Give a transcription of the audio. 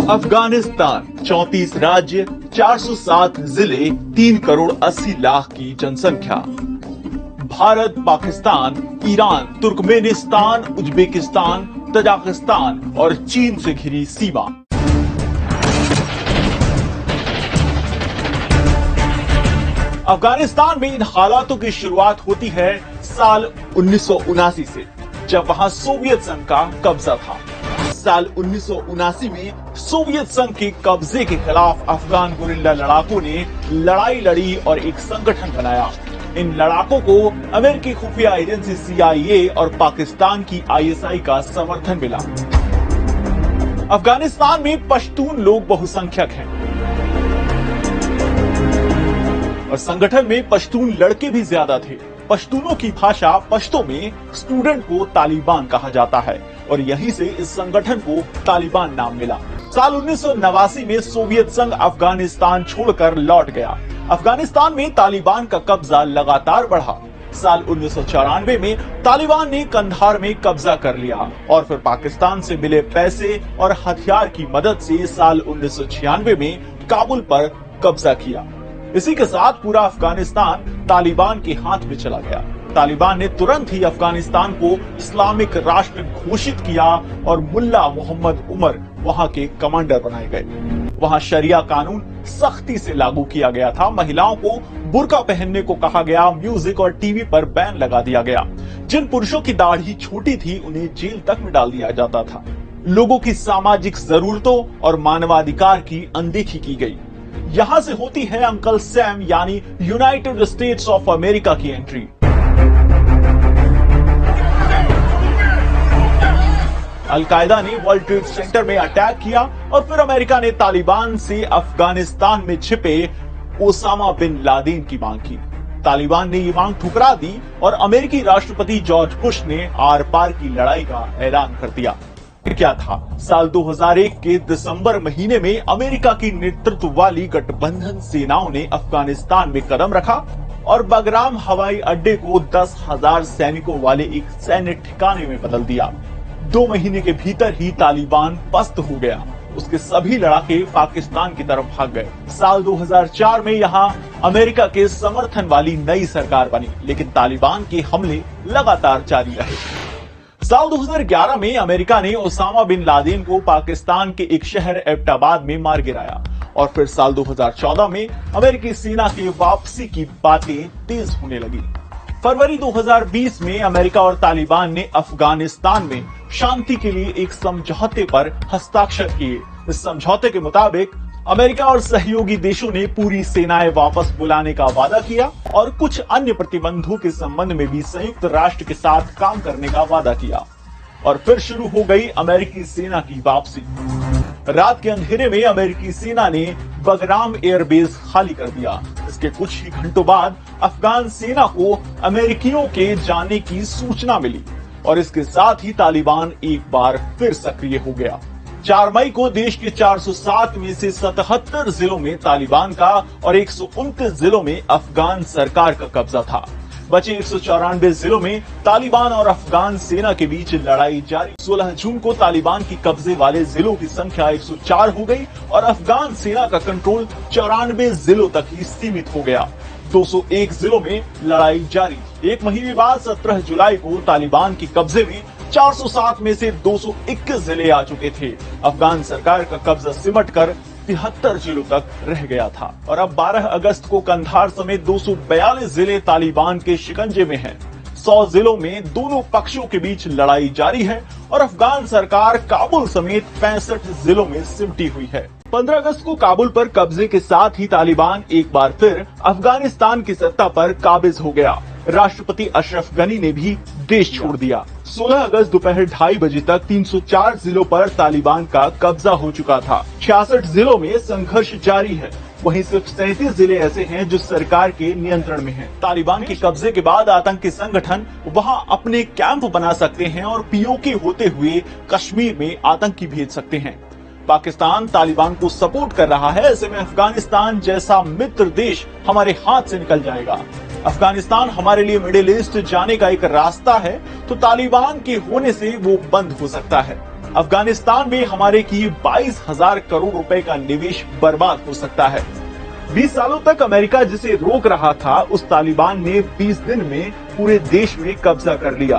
अफगानिस्तान 34 राज्य, 407 जिले, 3 करोड़ 80 लाख की जनसंख्या। Bharat, Pakistan, Iran, Turkmenistan, Uzbekistan, Tajikistan और चीन से घिरी सीमा। अफगानिस्तान में इन हालातों की शुरुआत होती है साल 1979 से, जब वहां सोवियत संघ का कब्जा था। साल 1979 में सोवियत संघ के कब्जे के खिलाफ अफगान गुरिल्ला लड़ाकों ने लड़ाई लड़ी और एक संगठन बनाया। इन लड़ाकों को अमेरिकी खुफिया एजेंसी CIA और पाकिस्तान की ISI का समर्थन मिला। अफगानिस्तान में पश्तून लोग बहुसंख्यक हैं और संगठन में पश्तून लड़के भी ज्यादा थे। पश्तूनों की भाषा पश्तो में स्टूडेंट को तालिबान कहा जाता है और यहीं से इस संगठन को तालिबान नाम मिला। साल 1989 में सोवियत संघ अफगानिस्तान छोड़कर लौट गया। अफगानिस्तान में तालिबान का कब्जा लगातार बढ़ा। साल 1994 में तालिबान ने कंधार में कब्जा कर लिया और फिर पाकिस्तान से मिले पैसे और हथियार की मदद से साल 1996 में काबुल पर कब्जा किया। इसी के साथ पूरा अफगानिस्तान तालिबान के हाथ में चला गया। तालिबान ने तुरंत ही अफगानिस्तान को इस्लामिक राष्ट्र घोषित किया और मुल्ला मोहम्मद उमर वहां के कमांडर बनाए गए। वहां शरिया कानून सख्ती से लागू किया गया था। महिलाओं को बुर्का पहनने को कहा गया। म्यूजिक और टीवी पर बैन लगा दिया गया। जिन पुरुषों की दाढ़ी छोटी थी उन्हें जेल तक में डाल दिया जाता था। लोगों की सामाजिक जरूरतों और मानवाधिकार की अनदेखी की गई। यहां से होती है अंकल सैम यानी यूनाइटेड स्टेट्स ऑफ अमेरिका की एंट्री। अलकायदा ने वर्ल्ड ट्रेड सेंटर में अटैक किया और फिर अमेरिका ने तालिबान से अफगानिस्तान में छिपे ओसामा बिन लादेन की मांग की। तालिबान ने ये मांग ठुकरा दी और अमेरिकी राष्ट्रपति जॉर्ज बुश ने आर पार की लड़ाई का ऐलान कर दिया। क्या था? साल 2001 के दिसंबर महीने में अमेरिका की नेतृत्व वाली गठबंधन सेनाओं ने अफगानिस्तान में कदम रखा और बगराम हवाई अड्डे को 10,000 सैनिकों वाले एक सैन्य ठिकाने में बदल दिया। 2 महीने के भीतर ही तालिबान पस्त हो गया। उसके सभी लड़ाके पाकिस्तान की तरफ भाग गए। साल 2004 में यहाँ अमेरिका के समर्थन वाली नई सरकार बनी, लेकिन तालिबान के हमले लगातार जारी रहे। साल 2011 में अमेरिका ने ओसामा बिन लादेन को पाकिस्तान के एक शहर एबटाबाद में मार गिराया और फिर साल 2014 में अमेरिकी सेना की वापसी की बातें तेज होने लगी। फरवरी 2020 में अमेरिका और तालिबान ने अफगानिस्तान में शांति के लिए एक समझौते पर हस्ताक्षर किए। इस समझौते के मुताबिक अमेरिका और सहयोगी देशों ने पूरी सेनाएं वापस बुलाने का वादा किया और कुछ अन्य प्रतिबंधों के संबंध में भी संयुक्त राष्ट्र के साथ काम करने का वादा किया। और फिर शुरू हो गई अमेरिकी सेना की वापसी। रात के अंधेरे में अमेरिकी सेना ने बगराम एयरबेस खाली कर दिया। इसके कुछ ही घंटों बाद अफगान सेना को अमेरिकियों के जाने की सूचना मिली और इसके साथ ही तालिबान एक बार फिर सक्रिय हो गया। 4 मई को देश के 407 में से 77 जिलों में तालिबान का और 129 जिलों में अफगान सरकार का कब्जा था। बचे 194 जिलों में तालिबान और अफगान सेना के बीच लड़ाई जारी। 16 जून को तालिबान की कब्जे वाले जिलों की संख्या 104 हो गई और अफगान सेना का कंट्रोल 94 जिलों तक ही सीमित हो गया। 201 जिलों में लड़ाई जारी। 1 महीने बाद 17 जुलाई को तालिबान की कब्जे में 407 में से 221 जिले आ चुके थे। अफगान सरकार का कब्जा सिमटकर 73 जिलों तक रह गया था और अब 12 अगस्त को कंधार समेत 242 जिले तालिबान के शिकंजे में हैं। 100 जिलों में दोनों पक्षों के बीच लड़ाई जारी है और अफगान सरकार काबुल समेत 65 जिलों में सिमटी हुई है। 15 अगस्त को काबुल पर कब्जे के साथ ही तालिबान एक बार फिर अफगानिस्तान की सत्ता पर काबिज हो गया। राष्ट्रपति अशरफ गनी ने भी देश छोड़ दिया। 16 अगस्त दोपहर 2:30 बजे तक 304 जिलों पर तालिबान का कब्जा हो चुका था। 66 जिलों में संघर्ष जारी है। वहीं सिर्फ 37 जिले ऐसे हैं जो सरकार के नियंत्रण में हैं। तालिबान के कब्जे के बाद आतंकी संगठन वहां अपने कैंप बना सकते हैं और POK होते हुए कश्मीर में आतंकी भेज सकते हैं। पाकिस्तान तालिबान को सपोर्ट कर रहा है। ऐसे में अफगानिस्तान जैसा मित्र देश हमारे हाथ से निकल जाएगा। अफगानिस्तान हमारे लिए मिडिल ईस्ट जाने का एक रास्ता है, तो तालिबान के होने से वो बंद हो सकता है। अफगानिस्तान में हमारे किए 22,000 करोड़ रुपए का निवेश बर्बाद हो सकता है। 20 सालों तक अमेरिका जिसे रोक रहा था, उस तालिबान ने 20 दिन में पूरे देश में कब्जा कर लिया।